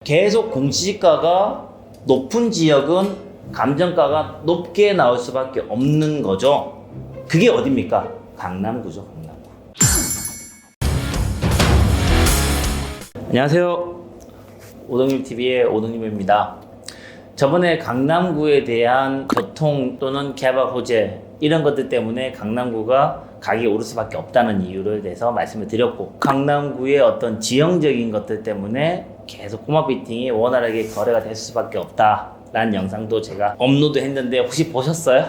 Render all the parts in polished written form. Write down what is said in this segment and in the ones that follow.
계속 공시지가가 높은 지역은 감정가가 높게 나올 수밖에 없는 거죠. 그게 어딥니까? 강남구죠, 강남구. 안녕하세요. 오동님TV의 오동님입니다. 저번에 강남구에 대한 교통 또는 개발 호재 이런 것들 때문에 강남구가 가격이 오를 수밖에 없다는 이유를 대해서 말씀을 드렸고, 강남구의 어떤 지형적인 것들 때문에 계속 꼬마 빌딩이 원활하게 거래가 될 수밖에 없다라는 영상도 제가 업로드 했는데 혹시 보셨어요?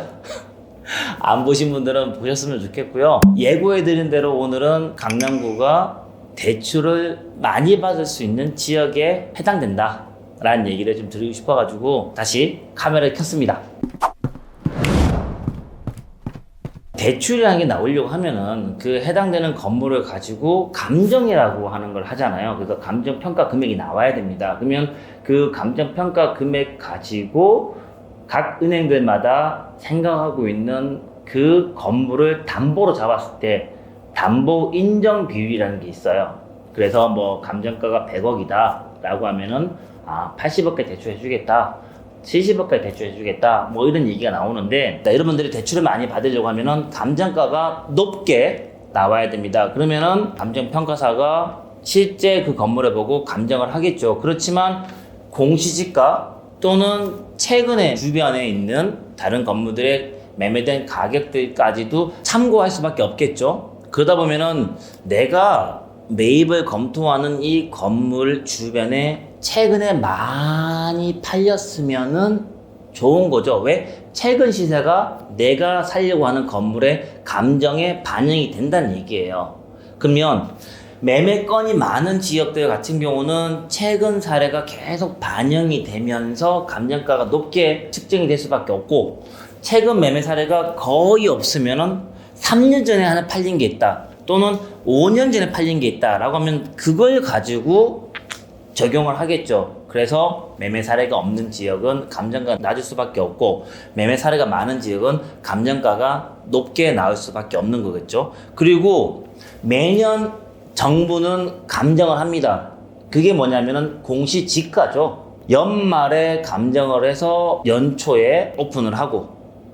안 보신 분들은 보셨으면 좋겠고요. 예고해드린 대로 오늘은 강남구가 대출을 많이 받을 수 있는 지역에 해당된다 라는 얘기를 좀 드리고 싶어가지고 다시 카메라를 켰습니다. 대출이라는 게 나오려고 하면은 그 해당되는 건물을 가지고 감정이라고 하는 걸 하잖아요. 그래서 감정평가 금액이 나와야 됩니다. 그러면 그 감정평가 금액 가지고 각 은행들마다 생각하고 있는 그 건물을 담보로 잡았을 때 담보 인정 비율이라는 게 있어요. 그래서 뭐 감정가가 100억이다 라고 하면은 80억까지 대출해 주겠다, 70억까지 대출해 주겠다, 뭐 이런 얘기가 나오는데, 여러분들이 대출을 많이 받으려고 하면은 감정가가 높게 나와야 됩니다. 그러면은 감정평가사가 실제 그 건물을 보고 감정을 하겠죠. 그렇지만 공시지가 또는 최근에 주변에 있는 다른 건물들의 매매된 가격들까지도 참고할 수밖에 없겠죠. 그러다 보면은 내가 매입을 검토하는 이 건물 주변에 최근에 많이 팔렸으면은 좋은 거죠. 왜? 최근 시세가 내가 살려고 하는 건물의 감정에 반영이 된다는 얘기예요. 그러면 매매건이 많은 지역들 같은 경우는 최근 사례가 계속 반영이 되면서 감정가가 높게 측정이 될 수밖에 없고, 최근 매매 사례가 거의 없으면은 3년 전에 하나 팔린 게 있다, 또는 5년 전에 팔린 게 있다라고 하면 그걸 가지고 적용을 하겠죠. 그래서 매매 사례가 없는 지역은 감정가가 낮을 수밖에 없고, 매매 사례가 많은 지역은 감정가가 높게 나올 수밖에 없는 거겠죠. 그리고 매년 정부는 감정을 합니다. 그게 뭐냐면은 공시지가죠. 연말에 감정을 해서 연초에 오픈을 하고,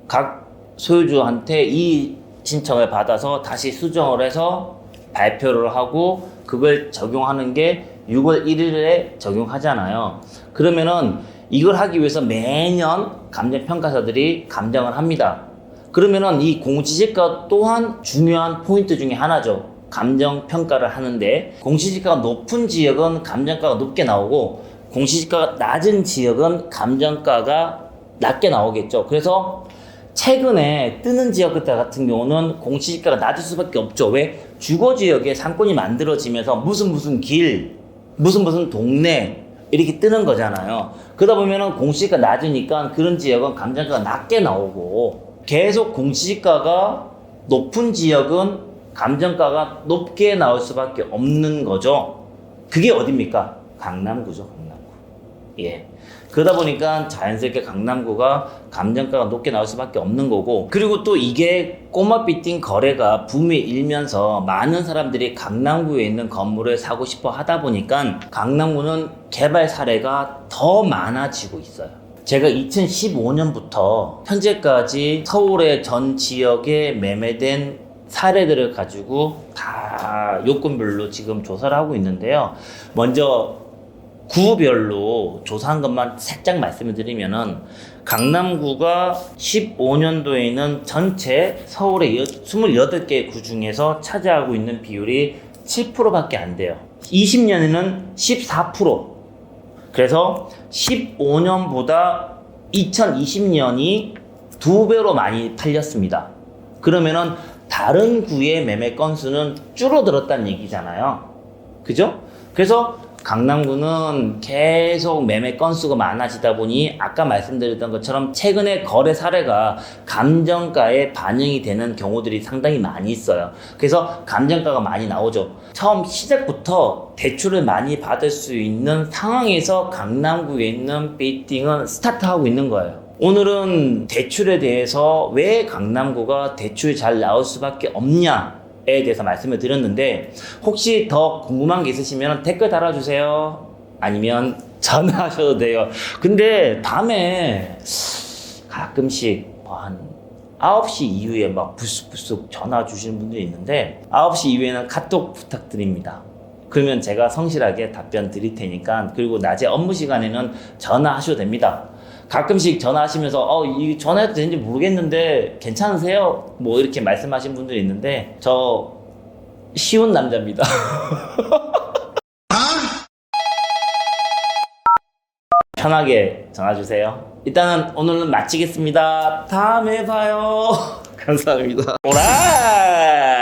각 소유주한테 이 신청을 받아서 다시 수정을 해서 발표를 하고, 그걸 적용하는 게 6월 1일에 적용하잖아요. 그러면은 이걸 하기 위해서 매년 감정평가사들이 감정을 합니다. 그러면은 이 공시지가 또한 중요한 포인트 중에 하나죠. 감정평가를 하는데 공시지가가 높은 지역은 감정가가 높게 나오고, 공시지가가 낮은 지역은 감정가가 낮게 나오겠죠. 그래서 최근에 뜨는 지역들 같은 경우는 공시지가가 낮을 수밖에 없죠. 왜? 주거지역에 상권이 만들어지면서 무슨 길, 무슨 동네 이렇게 뜨는 거잖아요. 그러다 보면은 공시지가가 낮으니까 그런 지역은 감정가가 낮게 나오고, 계속 공시지가가 높은 지역은 감정가가 높게 나올 수밖에 없는 거죠. 그게 어딥니까? 강남구죠, 강남구. 예. 그러다 보니까 자연스럽게 강남구가 감정가가 높게 나올 수밖에 없는 거고, 그리고 또 이게 꼬마 빌딩 거래가 붐이 일면서 많은 사람들이 강남구에 있는 건물을 사고 싶어 하다 보니까 강남구는 개발 사례가 더 많아지고 있어요. 제가 2015년부터 현재까지 서울의 전 지역에 매매된 사례들을 가지고 다 요건별로 지금 조사를 하고 있는데요. 먼저 구별로 조사한 것만 살짝 말씀을 드리면은, 강남구가 15년도에 있는 전체 서울의 28개 구 중에서 차지하고 있는 비율이 7%밖에 안 돼요. 20년에는 14%. 그래서 15년보다 2020년이 2배로 많이 팔렸습니다. 그러면은 다른 구의 매매 건수는 줄어들었다는 얘기잖아요. 그죠? 그래서 강남구는 계속 매매 건수가 많아지다 보니 아까 말씀드렸던 것처럼 최근에 거래 사례가 감정가에 반영이 되는 경우들이 상당히 많이 있어요. 그래서 감정가가 많이 나오죠. 처음 시작부터 대출을 많이 받을 수 있는 상황에서 강남구에 있는 빌딩은 스타트하고 있는 거예요. 오늘은 대출에 대해서 왜 강남구가 대출이 잘 나올 수밖에 없냐 에 대해서 말씀을 드렸는데, 혹시 더 궁금한 게 있으시면 댓글 달아주세요. 아니면 전화하셔도 돼요. 근데 밤에 가끔씩 뭐한 9시 이후에 막 불쑥불쑥 전화 주시는 분들이 있는데 9시 이후에는 카톡 부탁드립니다. 그러면 제가 성실하게 답변 드릴 테니까. 그리고 낮에 업무 시간에는 전화하셔도 됩니다. 가끔씩 전화하시면서 이 전화해도 되는지 모르겠는데 괜찮으세요? 뭐 이렇게 말씀하신 분들이 있는데 저 쉬운 남자입니다. 편하게 전화주세요. 일단은 오늘은 마치겠습니다. 다음에 봐요. 감사합니다. 오라!